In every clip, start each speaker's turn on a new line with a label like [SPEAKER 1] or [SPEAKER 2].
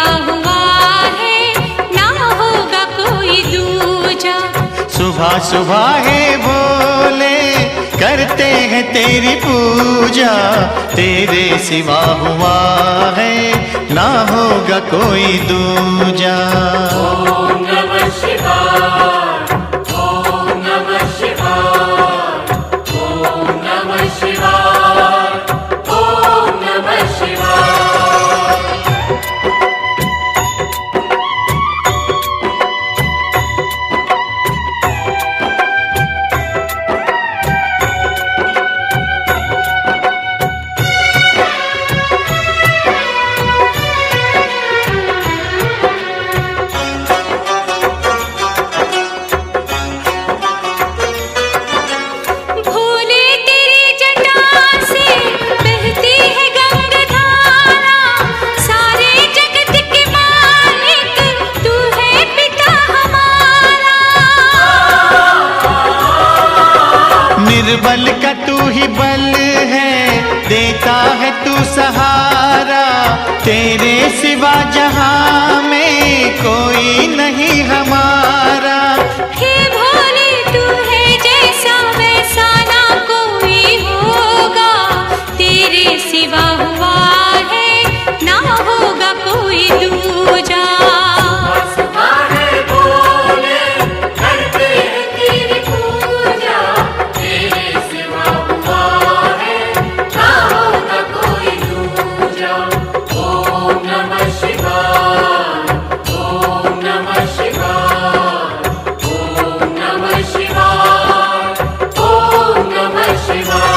[SPEAKER 1] सिवा हुआ है, ना होगा कोई दूजा।
[SPEAKER 2] सुबह सुबह है भोले, करते हैं तेरी पूजा, तेरे सिवा हुआ है, ना होगा कोई दूजा।
[SPEAKER 3] ओम नमः शिवाय, ओम नमः शिवाय, ओम नमः शिवाय, ओम नमः शिवाय।
[SPEAKER 1] भोले तेरी जटा से बहती है गंगाधारा, सारे जगत के मालिक तू है पिता हमारा।
[SPEAKER 2] निर्बल का तू ही बल है, देता है तू सहारा, तेरे सिवा जहां में कोई नहीं हमारा।
[SPEAKER 1] हे भोले तू है जैसा वैसा ना कोई होगा, तेरे सिवा हुआ है, ना होगा कोई दूजा।
[SPEAKER 3] सुबह है भोले, करते हैं तेरी पूजा, तेरे सिवा हुआ है, ना होगा कोई दूजा। ओम नमः शिवाय, ओम नमः शिवाय, ओम नमः शिवाय, ओम नमः शिवाय।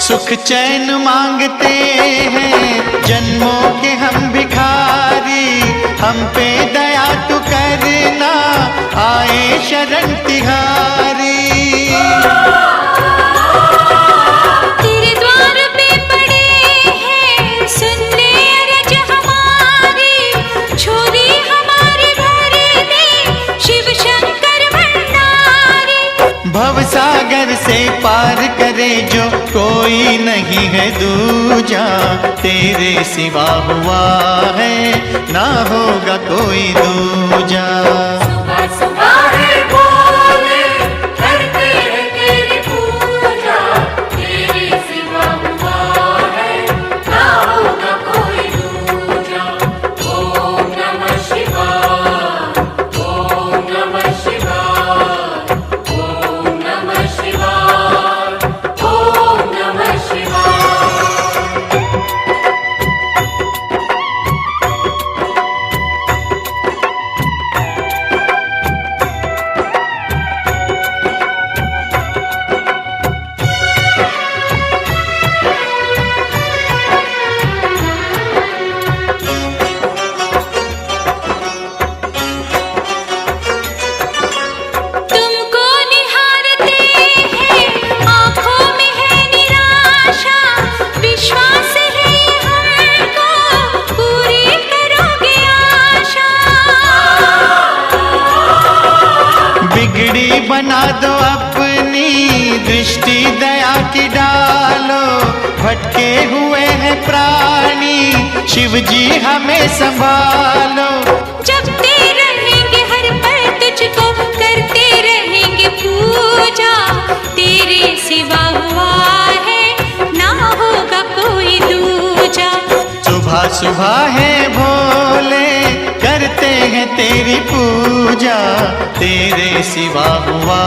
[SPEAKER 2] सुख चैन मांगते हैं जन्मों के हम भिखारी, हम पे दया तू करना, आए शरण तिहारी।
[SPEAKER 1] तेरे द्वार पे पड़े हैं, सुन ले अरज हमारी, झोली हमारी भर दे शिव शंकर भंडारी।
[SPEAKER 2] भवसागर से पार करे जो कोई नहीं है दूजा, तेरे सिवा हुआ है, ना होगा कोई दूजा।
[SPEAKER 3] सुबह सुबह है भोले, करते हैं तेरी पूजा, तेरे सिवा हुआ है, ना होगा कोई दूजा। ओम नमः शिवाय, ओम नमः शिवाय, ओम नमः शिवाय, ओम नमः शिवाय।
[SPEAKER 1] तुमको निहारते हैं, आँखों में है निराशा, विश्वास है हमको पूरी करोगे आशा।
[SPEAKER 2] बिगड़ी बना दो अपनी दृष्टि, दया की डालो, भटके हुए हैं प्राणी, शिव जी हमें संभालो।
[SPEAKER 1] जपते रहेंगे हर पल तुझको, करते रहेंगे पूजा, तेरे सिवा हुआ है, ना होगा कोई दूजा।
[SPEAKER 2] सुबह सुबह है भोले, करते हैं तेरी पूजा, तेरे सिवा हुआ